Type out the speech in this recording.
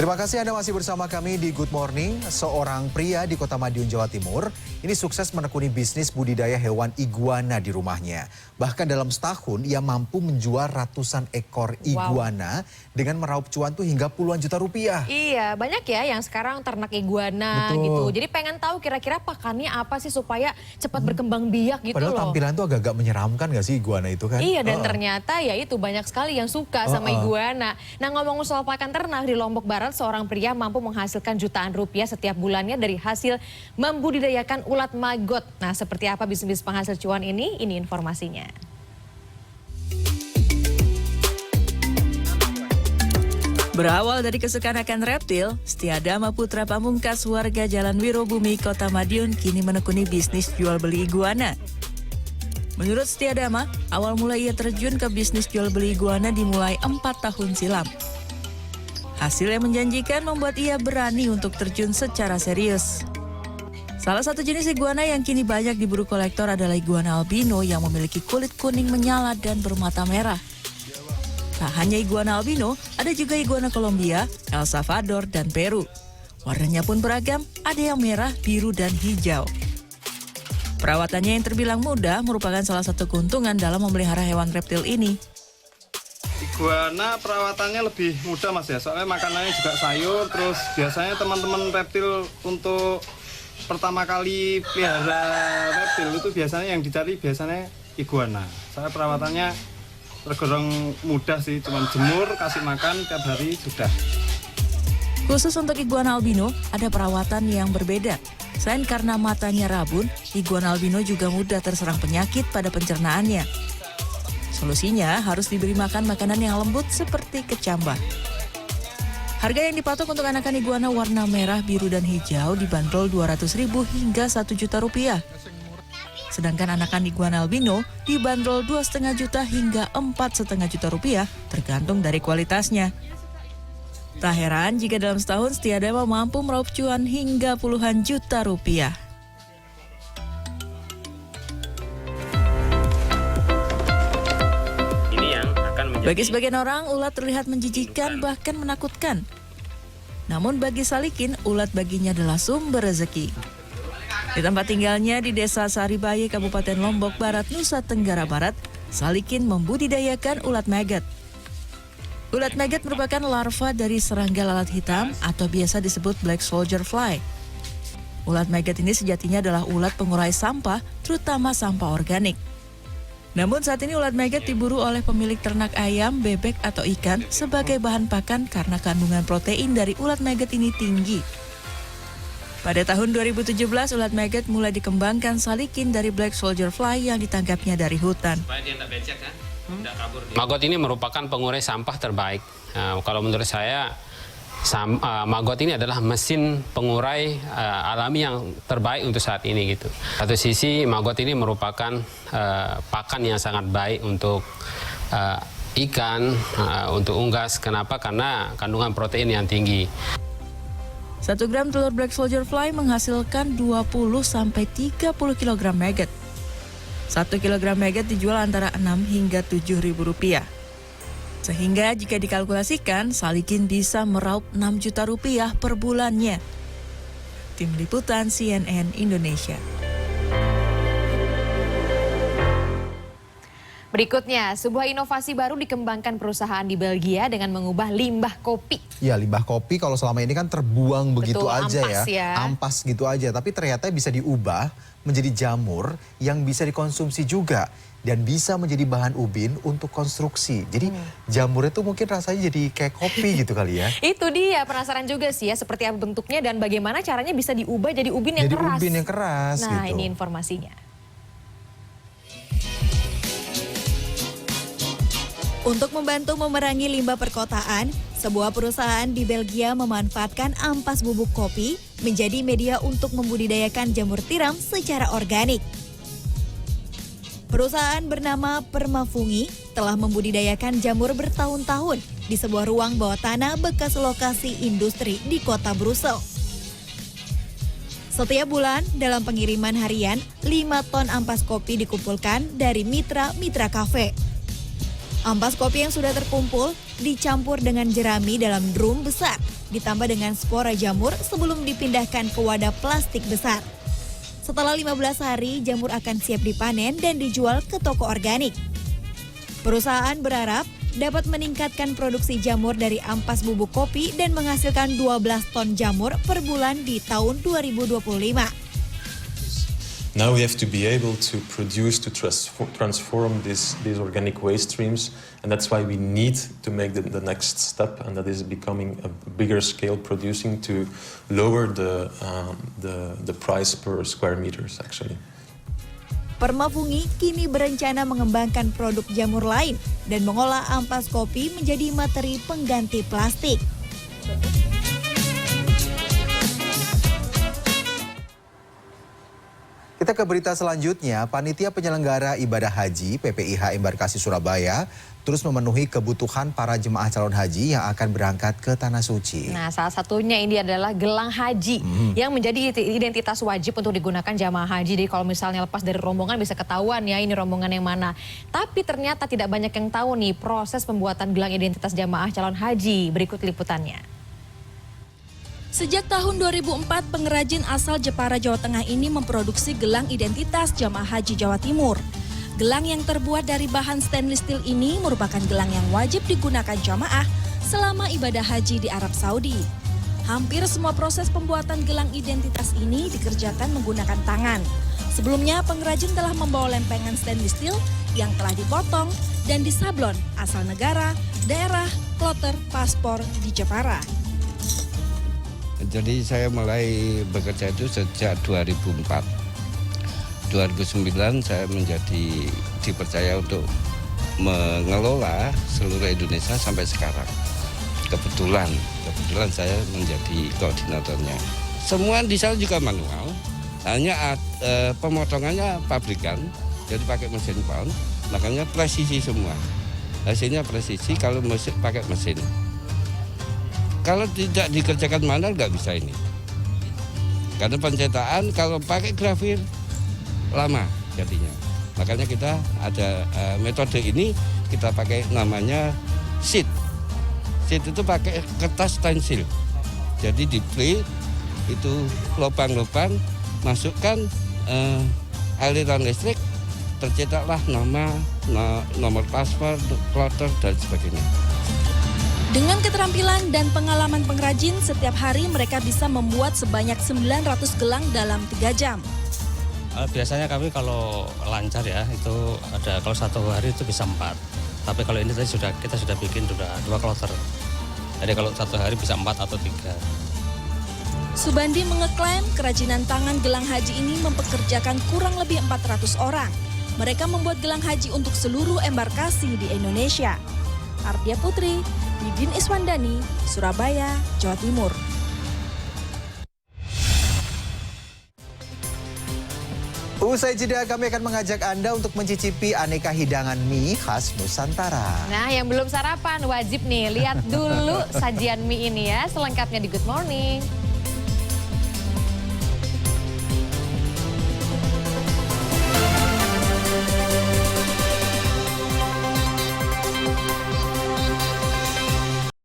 Terima kasih Anda masih bersama kami di Good Morning. Seorang pria di Kota Madiun, Jawa Timur, ini sukses menekuni bisnis budidaya hewan iguana di rumahnya. Bahkan dalam setahun, ia mampu menjual ratusan ekor iguana dengan meraup cuan tuh hingga puluhan juta rupiah. Iya, banyak ya yang sekarang ternak iguana gitu. Jadi pengen tahu kira-kira pakannya apa sih supaya cepat berkembang biak gitu Padahal loh. tampilan tuh agak-agak menyeramkan gak sih iguana itu kan? Iya, dan ternyata ya itu banyak sekali yang suka sama iguana. Nah, ngomong soal pakan ternak di Lombok Barat, seorang pria mampu menghasilkan jutaan rupiah setiap bulannya dari hasil membudidayakan ulat maggot. Nah, seperti apa bisnis penghasil cuan ini? Ini informasinya. Berawal dari kesukaan akan reptil, Setiadama Putra Pamungkas warga Jalan Wirobumi, Kota Madiun kini menekuni bisnis jual beli iguana. Menurut Setiadama, awal mula ia terjun ke bisnis jual beli iguana dimulai 4 tahun silam. Hasil yang menjanjikan membuat ia berani untuk terjun secara serius. Salah satu jenis iguana yang kini banyak diburu kolektor adalah iguana albino yang memiliki kulit kuning menyala dan bermata merah. Tak hanya iguana albino, ada juga iguana Kolombia, El Salvador, dan Peru. Warnanya pun beragam, ada yang merah, biru, dan hijau. Perawatannya yang terbilang mudah merupakan salah satu keuntungan dalam memelihara hewan reptil ini. Iguana perawatannya lebih mudah mas ya, soalnya makanannya juga sayur. Terus biasanya teman-teman reptil untuk pertama kali pelihara reptil itu biasanya yang dicari biasanya iguana. Soalnya perawatannya tergolong mudah sih, cuma jemur, kasih makan tiap hari sudah. Khusus untuk iguana albino, ada perawatan yang berbeda. Selain karena matanya rabun, iguana albino juga mudah terserang penyakit pada pencernaannya. Solusinya harus diberi makan makanan yang lembut seperti kecambah. Harga yang dipatok untuk anakan iguana warna merah, biru, dan hijau dibanderol Rp200.000 hingga Rp1 juta. Sedangkan anakan iguana albino dibanderol Rp2,5 juta hingga Rp4,5 juta tergantung dari kualitasnya. Tak heran jika dalam setahun Setiadama mampu meraup cuan hingga puluhan juta rupiah. Bagi sebagian orang, ulat terlihat menjijikkan bahkan menakutkan. Namun bagi Salikin, ulat baginya adalah sumber rezeki. Di tempat tinggalnya di Desa Saribaye, Kabupaten Lombok Barat, Nusa Tenggara Barat, Salikin membudidayakan ulat maggot. Ulat maggot merupakan larva dari serangga lalat hitam atau biasa disebut black soldier fly. Ulat maggot ini sejatinya adalah ulat pengurai sampah, terutama sampah organik. Namun saat ini ulat maggot diburu oleh pemilik ternak ayam, bebek, atau ikan sebagai bahan pakan karena kandungan protein dari ulat maggot ini tinggi. Pada tahun 2017, ulat maggot mulai dikembangkan Salikin dari black soldier fly yang ditangkapnya dari hutan. Maggot ini merupakan pengurai sampah terbaik. Nah, kalau menurut saya, maggot ini adalah mesin pengurai alami yang terbaik untuk saat ini gitu. Satu sisi maggot ini merupakan pakan yang sangat baik untuk ikan, untuk unggas. Kenapa? Karena kandungan protein yang tinggi. 1 gram telur black soldier fly menghasilkan 20-30 kg maggot. 1 kg maggot dijual antara 6 hingga Rp7.000. Sehingga jika dikalkulasikan, Salikin bisa meraup Rp6 juta per bulannya. Tim Liputan CNN Indonesia. Berikutnya, sebuah inovasi baru dikembangkan perusahaan di Belgia dengan mengubah limbah kopi. Ya, limbah kopi kalau selama ini kan terbuang begitu aja ampas ya. Ampas gitu aja. Tapi ternyata bisa diubah menjadi jamur yang bisa dikonsumsi juga. Dan bisa menjadi bahan ubin untuk konstruksi. Jadi jamur itu mungkin rasanya jadi kayak kopi gitu kali ya. Itu dia, penasaran juga sih ya seperti apa bentuknya dan bagaimana caranya bisa diubah jadi ubin yang keras. Jadi ubin yang keras Nah, gitu. ini informasinya. Untuk membantu memerangi limbah perkotaan, sebuah perusahaan di Belgia memanfaatkan ampas bubuk kopi menjadi media untuk membudidayakan jamur tiram secara organik. Perusahaan bernama Permafungi telah membudidayakan jamur bertahun-tahun di sebuah ruang bawah tanah bekas lokasi industri di kota Brussel. Setiap bulan dalam pengiriman harian, 5 ton ampas kopi dikumpulkan dari mitra-mitra kafe. Ampas kopi yang sudah terkumpul dicampur dengan jerami dalam drum besar, ditambah dengan spora jamur sebelum dipindahkan ke wadah plastik besar. Setelah 15 hari, jamur akan siap dipanen dan dijual ke toko organik. Perusahaan berharap dapat meningkatkan produksi jamur dari ampas bubuk kopi dan menghasilkan 12 ton jamur per bulan di tahun 2025. Now we have to be able to produce, to transform these organic waste streams, and that's why we need to make the next step, and that is becoming a bigger scale producing to lower the price per square meters actually. Permafungi kini berencana mengembangkan produk jamur lain dan mengolah ampas kopi menjadi materi pengganti plastik. Kita ke berita selanjutnya, panitia penyelenggara ibadah haji PPIH Embarkasi Surabaya terus memenuhi kebutuhan para jemaah calon haji yang akan berangkat ke Tanah Suci. Nah, salah satunya ini adalah gelang haji yang menjadi identitas wajib untuk digunakan jamaah haji. Jadi kalau misalnya lepas dari rombongan bisa ketahuan ya ini rombongan yang mana. Tapi ternyata tidak banyak yang tahu nih proses pembuatan gelang identitas jamaah calon haji. Berikut liputannya. Sejak tahun 2004, pengrajin asal Jepara, Jawa Tengah ini memproduksi gelang identitas jamaah haji Jawa Timur. Gelang yang terbuat dari bahan stainless steel ini merupakan gelang yang wajib digunakan jamaah selama ibadah haji di Arab Saudi. Hampir semua proses pembuatan gelang identitas ini dikerjakan menggunakan tangan. Sebelumnya, pengrajin telah membawa lempengan stainless steel yang telah dipotong dan disablon asal negara, daerah, kloter, paspor di Jepara. Jadi saya mulai bekerja itu sejak 2004. 2009 saya dipercaya untuk mengelola seluruh Indonesia sampai sekarang. Kebetulan saya menjadi koordinatornya. Semua di sana juga manual, hanya pemotongannya pabrikan, jadi pakai mesin pound, makanya presisi semua. Hasilnya presisi kalau pakai mesin. Kalau tidak dikerjakan manual nggak bisa ini. Karena pencetakan kalau pakai grafir lama jadinya. Makanya kita ada metode ini kita pakai namanya sheet. Sheet itu pakai kertas stensil. Jadi di plate itu lubang-lubang masukkan aliran listrik, tercetaklah nama, nomor paspor, kloter dan sebagainya. Dengan keterampilan dan pengalaman pengrajin, setiap hari mereka bisa membuat sebanyak 900 gelang dalam 3 jam. Biasanya kami kalau lancar ya, itu ada kalau satu hari itu bisa 4. Tapi kalau ini tadi kita sudah bikin 2 kloter. Jadi kalau satu hari bisa 4 atau 3. Subandi mengeklaim kerajinan tangan gelang haji ini mempekerjakan kurang lebih 400 orang. Mereka membuat gelang haji untuk seluruh embarkasi di Indonesia. Ardia Putri, Didin Iswandani, Surabaya, Jawa Timur. Usai jeda kami akan mengajak Anda untuk mencicipi aneka hidangan mie khas Nusantara. Nah, yang belum sarapan wajib nih lihat dulu sajian mie ini ya. Selengkapnya di Good Morning.